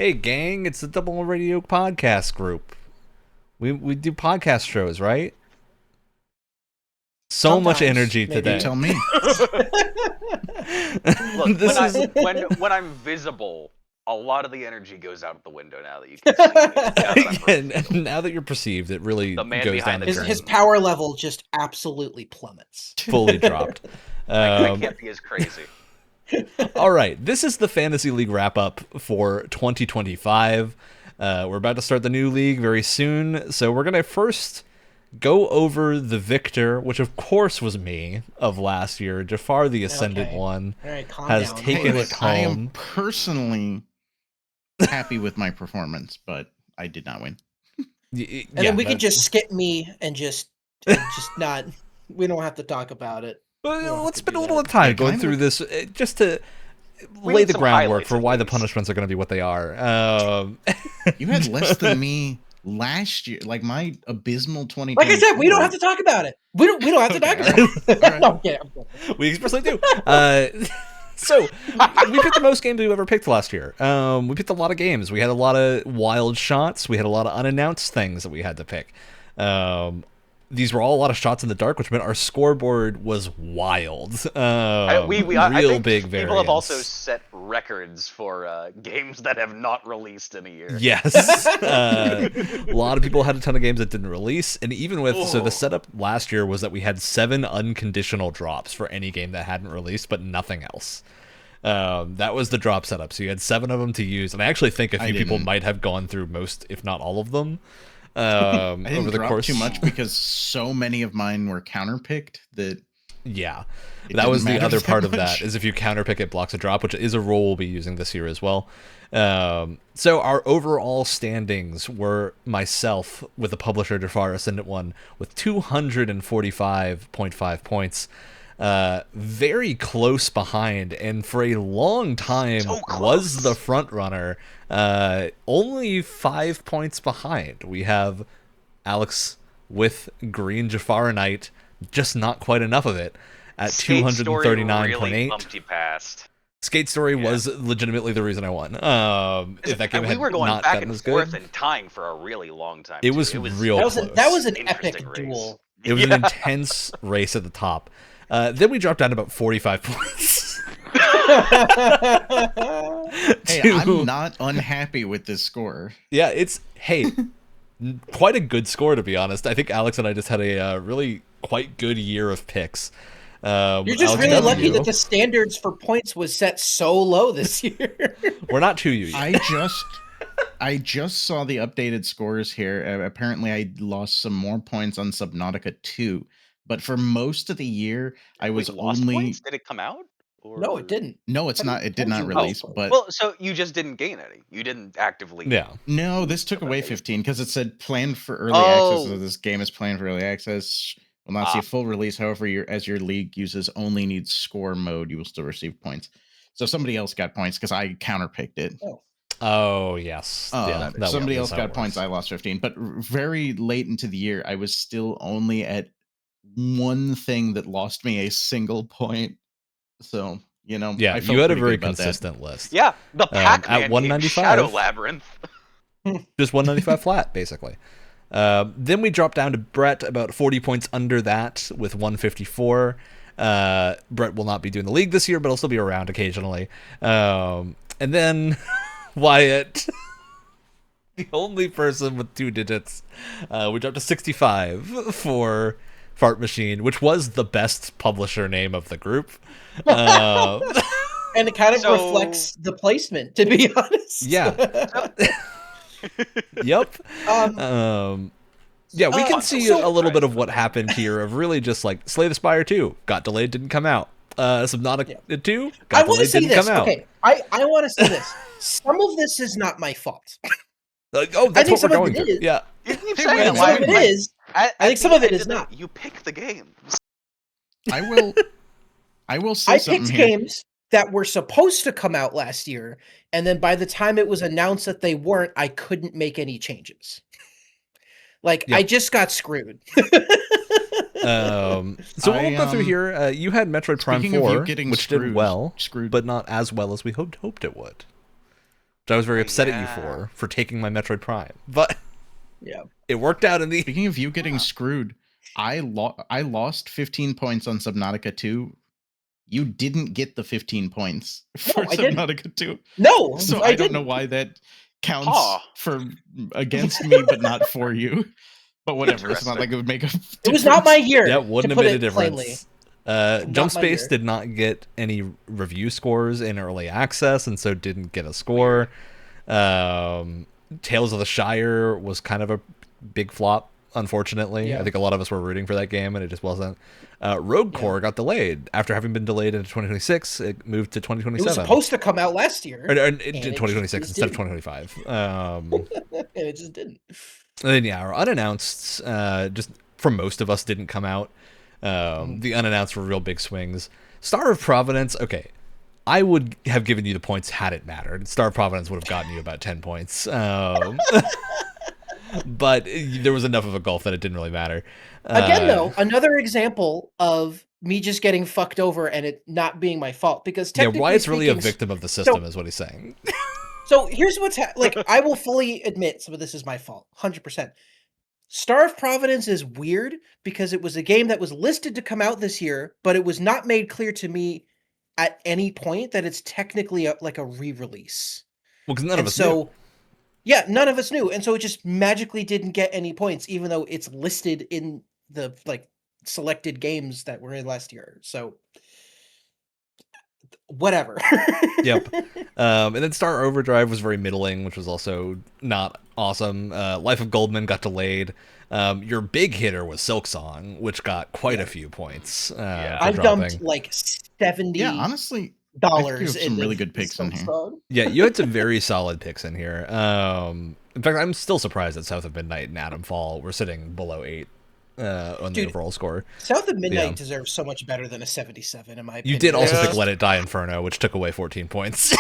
Hey, gang, it's the Double Radio podcast group. We do podcast shows, right? So Sometimes, much energy maybe. today. Tell me. Look, This is when I'm visible, a lot of the energy goes out the window now that you can see me. and now that you're perceived, it really The man goes behind down the the drain. His power level just absolutely plummets. Fully dropped. I can't be as crazy. All right, this is the Fantasy League wrap-up for 2025. We're about to start the new league very soon, so we're going to first go over the victor, which of course was me, of last year. Jafar, the Ascendant Okay. One, All right, calm has down. taken it I am home. personally happy with my performance, but I did not win. And And then we could just skip me and just not. We don't have to talk about it. Well, let's to spend do a little that. time Yeah, going kind through of. this just to We lay need the some groundwork highlights for at why the least. punishments are going to be what they are. You had less than me last year. Like my abysmal 2020. Like I said, we don't have to talk about it. We don't have to talk about it. All right. No, I'm kidding. We expressly do. So we picked the most games we've ever picked last year. We picked a lot of games. We had a lot of wild shots. We had a lot of unannounced things that we had to pick. These were all a lot of shots in the dark, which meant our scoreboard was wild. I real think big people variance. have also set records for games that have not released in a year. Yes. A lot of people had a ton of games that didn't release. And even with, so Oh. the setup last year was that we had 7 unconditional drops for any game that hadn't released, but nothing else. That was the drop setup. So you had 7 of them to use. And I actually think a I few people didn't. might have gone through most, if not all of them. I didn't Over the drop course. too much because so many of mine were counterpicked that Yeah. It That was didn't the matter other that part of much. that, is if you counterpick it blocks a drop, which is a role we'll be using this year as well. So our overall standings were myself with the publisher Jafar Ascendant One with 245.5 points. Very close behind, and for a long time So was close. the front runner. Only 5 points behind. We have Alex with Green Jafar Knight, just not quite enough of it at Skate Story 239.8. really bumped you past. Skate Story Yeah. was legitimately the reason I won. If that game And had we were going not back gotten and as forth good, and tying for a really long time. It too. was real That was close. that was an epic Interesting race. duel. it was an intense race at the top. Then we dropped down to about 45 points. hey, to- I'm not unhappy with this score. Yeah, it's quite a good score, to be honest. I think Alex and I just had a really quite good year of picks. You're just Alex, really down to lucky you. that the standards for points was set so low this year. We're not too you yet. I just saw the updated scores here. Apparently, I lost some more points on Subnautica 2, but for most of the year, I was We lost only points? Did it come out? Or... No, it didn't. no, it's not. It did not Oh, release, but Well, so you just didn't gain any. You didn't actively. Yeah. no, this took away 15 because it said planned for early Oh. access. So this game is planned for early access. Will not see a full release. However, as your league uses only needs score mode, you will still receive points. So somebody else got points because I counterpicked it. Oh, yes. Yeah, that Somebody was else how got it points. works. I lost 15. But very late into the year, I was still only at one thing that lost me a single point. So, Yeah, I felt you had a pretty very good about that. consistent list. Yeah, the At Pac-Man game, 195. Shadow Labyrinth. Just 195 flat, basically. Then we dropped down to Brett, about 40 points under that with 154. Brett will not be doing the league this year, but he'll still be around occasionally. And then Wyatt, the only person with 2 digits, we dropped to 65 for Fart Machine, which was the best publisher name of the group. And it kind of So- reflects the placement, to be honest. Yeah. Yep. Yeah, we can see so- a little bit of what happened here of really just like Slay the Spire 2 got delayed, didn't come out. Subnautica 2 I got want to delayed, say didn't this. come out. Okay, I want to say this. Some of this is not my fault. Like, oh, that's think what we're some of going it through. is. Yeah. You keep Hey, saying wait, that. Some why- of it why- is. I think some of it is not. You pick the games. I will say I something picked here. games that were supposed to come out last year, and then by the time it was announced that they weren't, I couldn't make any changes. Like, Yeah. I just got screwed. So we'll go through here. You had Metroid Prime Speaking of you 4, getting which screwed, did well, screwed. but not as well as we hoped it would. which I was very upset at Yeah. you for taking my Metroid Prime. But Yeah. it worked out in the Speaking of you getting screwed, I lost 15 points on Subnautica 2. You didn't get the 15 points for I didn't. Subnautica 2. No, So I I don't didn't. know why that counts Huh. for against me, but not for you. But whatever, it's not like it would make a difference. It was not my year. Yeah, wouldn't to have put made a it difference. plainly. Jump Not my Space year. did not get any review scores in early access, and so didn't get a score. Tales of the Shire was kind of a big flop, unfortunately. Yeah. I think a lot of us were rooting for that game, and it just wasn't. Rogue Core got delayed. After having been delayed into 2026, it moved to It 2027. was supposed to come out last year, Or, and it it did 2026 just instead of didn't. 2025. and it just didn't. And then, yeah, our unannounced, just for most of us, didn't come out. The unannounced were real big swings. Star of Providence, okay. I would have given you the points had it mattered. Star of Providence would have gotten you about 10 points. But there was enough of a gulf that it didn't really matter. Again, though, another example of me just getting fucked over and it not being my fault. Because Yeah, technically Wyatt's really a speaking, victim of the system, is what he's saying. So here's what's like. I will fully admit some of this is my fault, 100%. Star of Providence is weird because it was a game that was listed to come out this year, but it was not made clear to me at any point that it's technically like a re-release. Well, because none of us so, knew. Yeah, none of us knew, and so it just magically didn't get any points, even though it's listed in the like selected games that were in last year. So, whatever. Yep. And then Star Overdrive was very middling, which was also not awesome. Life of Goldman got delayed. Your big hitter was Silksong, which got quite a few points. For I've dropping. dumped like $70. Yeah, honestly, dollars. I have some really good picks in here. Yeah, you had some very solid picks in here. In fact, I'm still surprised that South of Midnight and Atomfall were sitting below 8 on the overall score. South of Midnight deserves so much better than a 77, in my opinion. You did also pick Let It Die Inferno, which took away 14 points.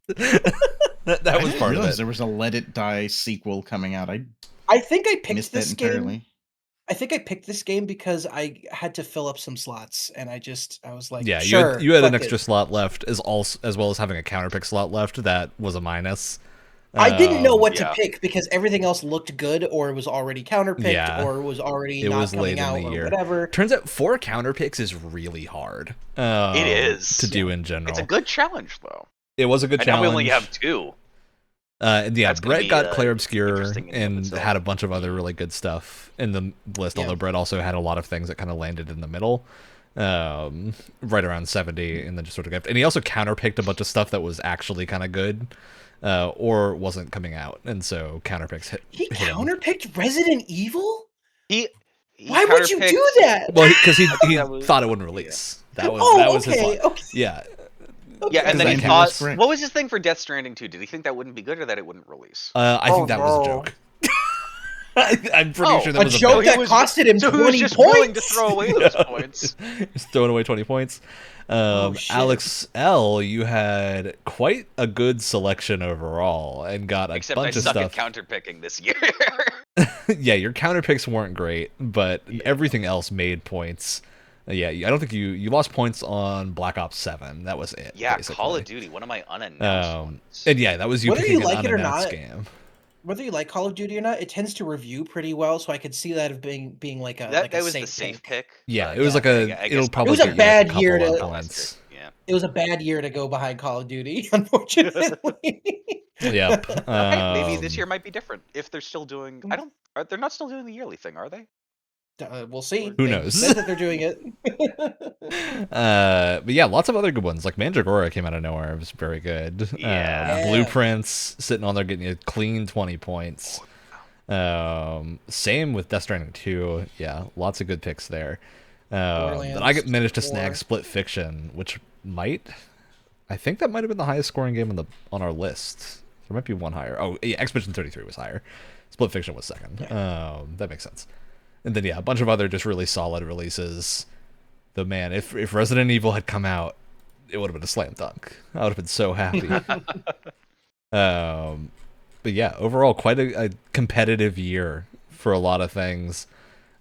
that was part of it. There was a Let It Die sequel coming out. I think I picked missed this that game. entirely. I think I picked this game because I had to fill up some slots, and I was like, yeah, sure, you had an extra slot left, as well as having a counterpick slot left. That was a minus. I didn't know what to pick because everything else looked good, or was already counterpicked, or was already not coming out, or whatever. Turns out 4 counterpicks is really hard. It is to do in general. It's a good challenge, though. It was a good challenge. Now we only have 2. And yeah, Brett got Claire Obscure and itself. had a bunch of other really good stuff in the list, although Brett also had a lot of things that kind of landed in the middle, right around 70, and then just sort of got... And he also counterpicked a bunch of stuff that was actually kind of good, or wasn't coming out, and so counterpicks hit him. Counterpicked Resident Evil? Why would you do that? Well, because he thought it wouldn't release. That was his line. Okay. Yeah. Yeah, and then he Because thought, Frank- what was his thing for Death Stranding 2? Did he think that wouldn't be good or that it wouldn't release? I think that was a joke. I'm pretty sure that was a joke that costed him 20 he was just points. willing to throw away those points. He's throwing away 20 points. Alex L., you had quite a good selection overall and got a Except bunch I of suck stuff. at counterpicking this year. Yeah, your counterpicks weren't great, but everything else made points. Yeah, I don't think you lost points on Black Ops 7. That was it. Yeah, basically. Call of Duty, one of my unannounced ones. And yeah, that was you Whether picking you like an it or unannounced not, game. Whether you like Call of Duty or not, it tends to review pretty well, so I could see that of being like a That a was safe the safe pick. pick. Yeah, it was like a. It'll probably. It was a get you bad couple year of to- points. Yeah. It was a bad year to go behind Call of Duty, unfortunately. Yep. Okay, maybe this year might be different if they're still doing. They're not still doing the yearly thing, are they? We'll see. Who They knows? said that they're doing it. But yeah, lots of other good ones. Like Mandragora came out of nowhere. It was very good. Yeah. Blueprints sitting on there getting a clean 20 points. Same with Death Stranding 2. Yeah, lots of good picks there. But I managed to snag Split Fiction, which I think that might have been the highest scoring game on our list. There might be one higher. Oh, yeah, Expedition 33 was higher. Split Fiction was second. That makes sense. And then yeah, a bunch of other just really solid releases. Though man, if Resident Evil had come out, it would have been a slam dunk. I would have been so happy. But yeah, overall quite a competitive year for a lot of things.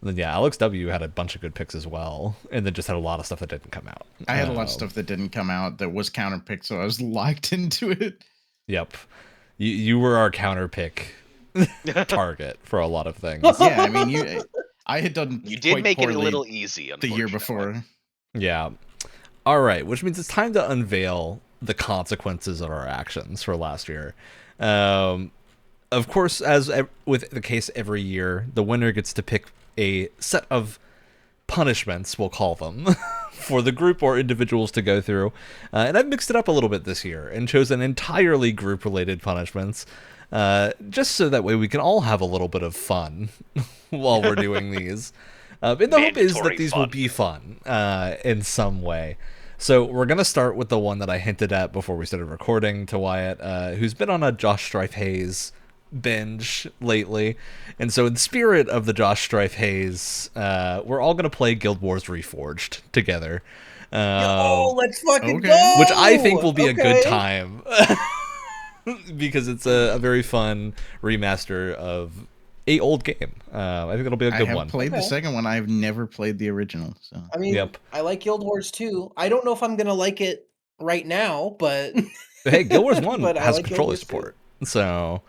And then yeah, Alex W had a bunch of good picks as well, and then just had a lot of stuff that didn't come out. I had a lot of stuff that didn't come out that was counterpicked, so I was locked into it. Yep, you were our counter pick target for a lot of things. Yeah, I mean, I had done. You did quite make it a poorly little easy the year before. Yeah. All right, which means it's time to unveil the consequences of our actions for last year. Of course, as with the case every year, the winner gets to pick a set of punishments, we'll call them, for the group or individuals to go through. And I've mixed it up a little bit this year and chosen entirely group-related punishments, just so that way we can all have a little bit of fun while we're doing these. And the hope is that these will be fun in some way. So we're going to start with the one that I hinted at before we started recording to Wyatt, who's been on a Josh Strife Hayes binge lately. And so in the spirit of the Josh Strife Hayes, we're all going to play Guild Wars Reforged together. Let's fucking go! Which I think will be a good time. Because it's a very fun remaster of a old game. I think it'll be a good one. I have played the second one. I've never played the original. So I mean, I like Guild Wars 2. I don't know if I'm gonna like it right now, but hey, Guild Wars 1 has like controller support, so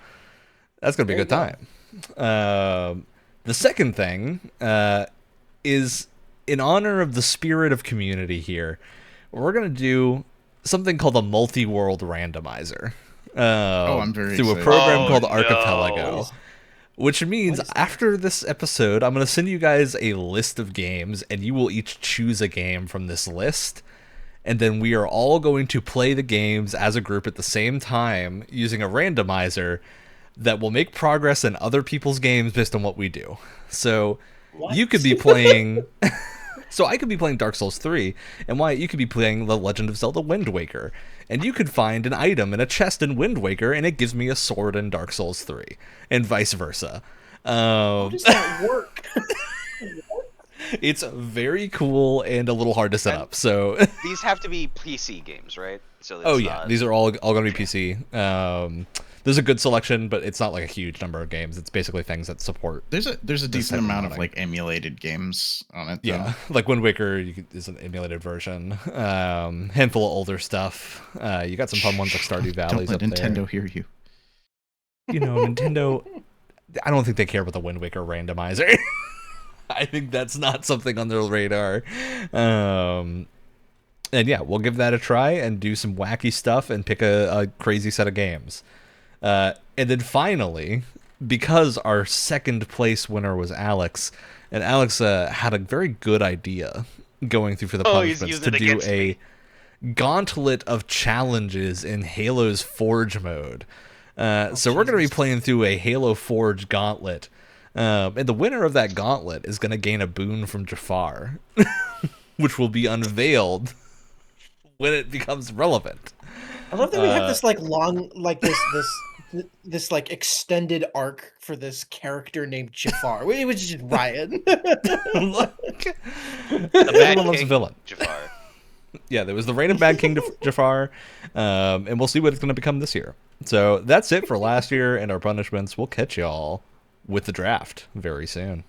that's gonna be a good time. The second thing is in honor of the spirit of community here. We're gonna do something called a multi-world randomizer. I'm very through excited. a program called Archipelago. Which means after this episode, I'm going to send you guys a list of games, and you will each choose a game from this list. And then we are all going to play the games as a group at the same time using a randomizer that will make progress in other people's games based on what we do. So you could be playing... So I could be playing Dark Souls 3, and Wyatt, you could be playing The Legend of Zelda Wind Waker. And you could find an item in a chest in Wind Waker, and it gives me a sword in Dark Souls 3, and vice versa. How does that work? It's very cool and a little hard to set up. So these have to be PC games, right? So these are all going to be PC. There's a good selection, but it's not like a huge number of games. It's basically things that support. There's a decent amount of like emulated games on it. Yeah, like Wind Waker is an emulated version. Handful of older stuff. You got some fun ones like Stardew Valley. Don't let Nintendo hear you. You know, Nintendo. I don't think they care about the Wind Waker randomizer. I think that's not something on their radar. And yeah, we'll give that a try and do some wacky stuff and pick a crazy set of games. And then finally, because our second place winner was Alex, and Alex had a very good idea going through for the punishments to do a gauntlet of challenges in Halo's Forge mode. So we're going to be playing through a Halo Forge gauntlet. And the winner of that gauntlet is going to gain a boon from Jafar, which will be unveiled when it becomes relevant. I love that we have this like long, like this like extended arc for this character named Jafar. It was just Ryan. Look, Everyone loves a villain. Jafar. Yeah, there was the Reign of Bad King Jafar, and we'll see what it's going to become this year. So that's it for last year and our punishments. We'll catch y'all with the draft very soon.